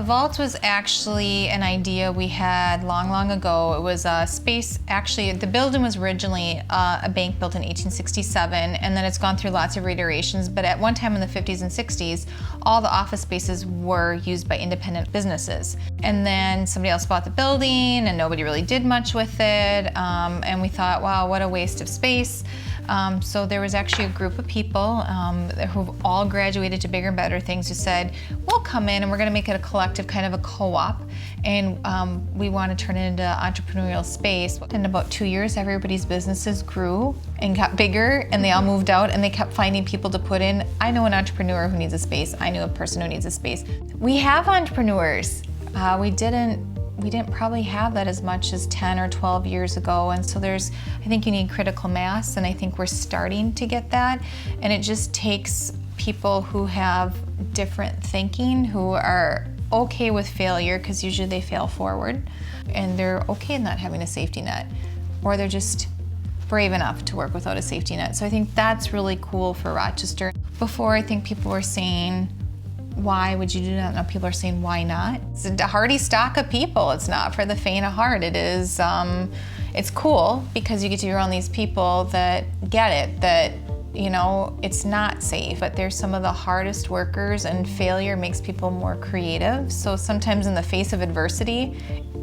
vault was actually an idea we had long, long ago. It was a space, actually, the building was originally a bank built in 1867, and then it's gone through lots of reiterations, but at one time in the 50s and 60s, all the office spaces were used by independent businesses. And then somebody else bought the building, and nobody really did much with it, and we thought, wow, what a waste of space. So there was actually a group of people who've all graduated to bigger and better things who said, we'll come in and we're gonna make it a collective, kind of a co-op, and we want to turn it into entrepreneurial space. In about 2 years, everybody's businesses grew and got bigger, and they all moved out, and they kept finding people to put in. I know an entrepreneur who needs a space. I knew a person who needs a space. We have entrepreneurs. We didn't probably have that as much as 10 or 12 years ago, and so I think you need critical mass, and I think we're starting to get that, and it just takes people who have different thinking, who are okay with failure, because usually they fail forward, and they're okay not having a safety net, or they're just brave enough to work without a safety net. So I think that's really cool for Rochester. Before, I think people were saying, why would you do that? Now people are saying, why not? It's a hardy stock of people. It's not for the faint of heart. It is, it's cool because you get to be around these people that get it, that, you know, it's not safe, but they're some of the hardest workers, and failure makes people more creative. So sometimes in the face of adversity,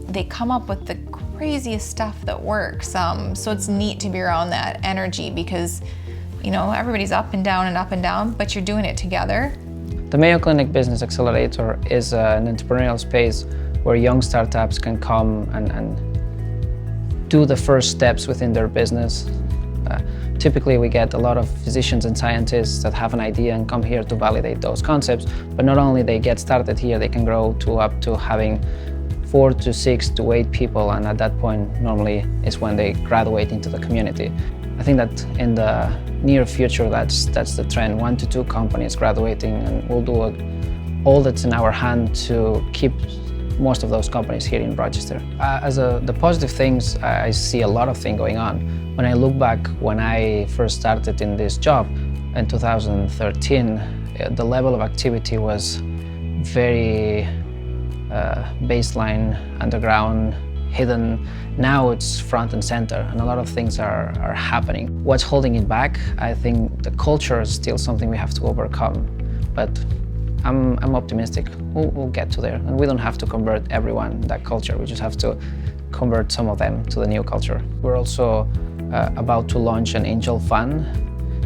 they come up with the craziest stuff that works. So it's neat to be around that energy because, you know, everybody's up and down, but you're doing it together. The Mayo Clinic Business Accelerator is an entrepreneurial space where young startups can come and do the first steps within their business. Typically, we get a lot of physicians and scientists that have an idea and come here to validate those concepts, but not only they get started here, they can grow to up to having 4 to 6 to 8 people, and at that point normally is when they graduate into the community. I think that in the near future, that's the trend. 1 to 2 companies graduating, and we'll do all that's in our hand to keep most of those companies here in Rochester. The positive things, I see a lot of things going on. When I look back when I first started in this job in 2013, the level of activity was very baseline, underground, hidden. Now it's front and center, and a lot of things are happening. What's holding it back? I think the culture is still something we have to overcome, but I'm optimistic. We'll get to there, and we don't have to convert everyone in that culture. We just have to convert some of them to the new culture. We're also about to launch an angel fund,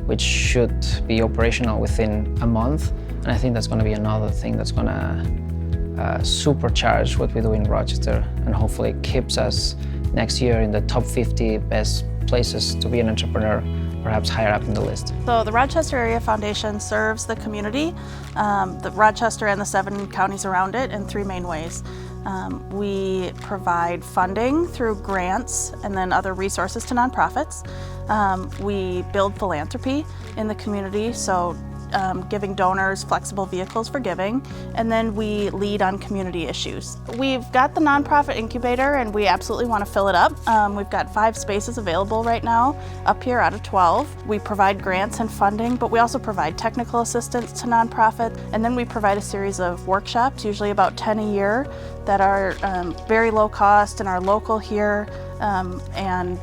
which should be operational within a month, and I think that's going to be another thing that's going to supercharge what we do in Rochester, and hopefully keeps us next year in the top 50 best places to be an entrepreneur, perhaps higher up in the list. So the Rochester Area Foundation serves the community, the Rochester and the 7 counties around it, in 3 main ways. We provide funding through grants and then other resources to nonprofits. We build philanthropy in the community, so giving donors flexible vehicles for giving, and then we lead on community issues. We've got the nonprofit incubator, and we absolutely want to fill it up. We've got 5 spaces available right now up here out of 12. We provide grants and funding, but we also provide technical assistance to nonprofits, and then we provide a series of workshops, usually about 10 a year, that are very low cost and are local here, and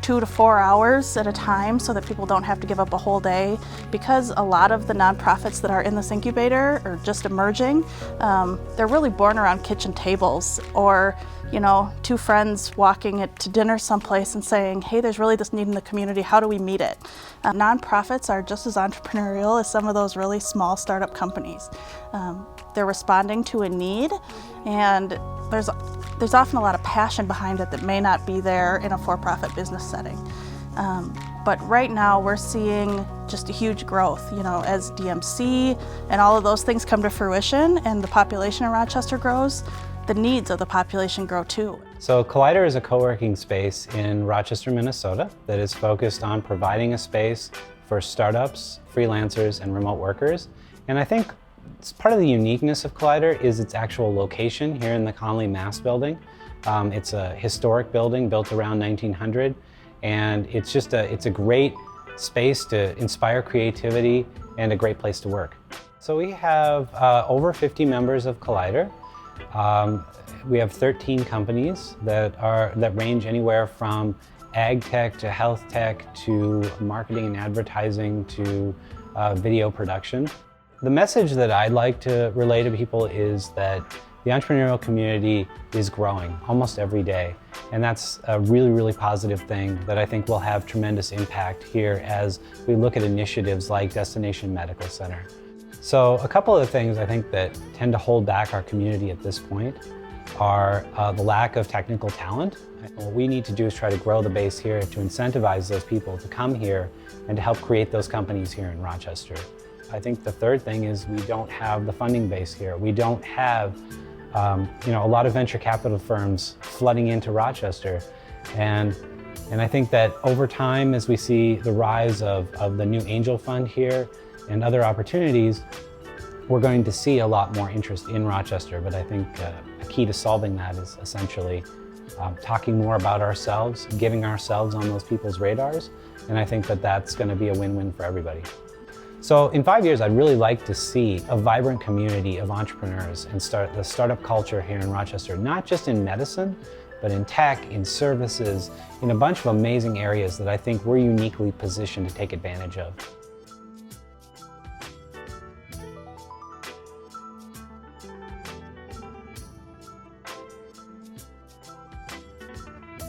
2 to 4 hours at a time, so that people don't have to give up a whole day. Because a lot of the nonprofits that are in this incubator are just emerging, they're really born around kitchen tables, or 2 friends walking to dinner someplace and saying, hey, there's really this need in the community, how do we meet it? Nonprofits are just as entrepreneurial as some of those really small startup companies. They're responding to a need, and there's often a lot of passion behind it that may not be there in a for-profit business setting. But right now we're seeing just a huge growth, as DMC and all of those things come to fruition and the population in Rochester grows, the needs of the population grow too. So Collider is a co-working space in Rochester, Minnesota that is focused on providing a space for startups, freelancers, and remote workers. And I think it's part of the uniqueness of Collider is its actual location here in the Conley Mass building. It's a historic building built around 1900, and it's a great space to inspire creativity and a great place to work. So we have over 50 members of Collider. We have 13 companies that range anywhere from ag tech to health tech to marketing and advertising to video production. The message that I'd like to relay to people is that the entrepreneurial community is growing almost every day. And that's a really, really positive thing that I think will have tremendous impact here as we look at initiatives like Destination Medical Center. So a couple of the things I think that tend to hold back our community at this point are the lack of technical talent. What we need to do is try to grow the base here to incentivize those people to come here and to help create those companies here in Rochester. I think the third thing is we don't have the funding base here. We don't have a lot of venture capital firms flooding into Rochester. And I think that over time, as we see the rise of the new angel fund here and other opportunities, we're going to see a lot more interest in Rochester. But I think a key to solving that is essentially talking more about ourselves, getting ourselves on those people's radars. And I think that that's going to be a win-win for everybody. So in 5 years, I'd really like to see a vibrant community of entrepreneurs and start the startup culture here in Rochester, not just in medicine, but in tech, in services, in a bunch of amazing areas that I think we're uniquely positioned to take advantage of.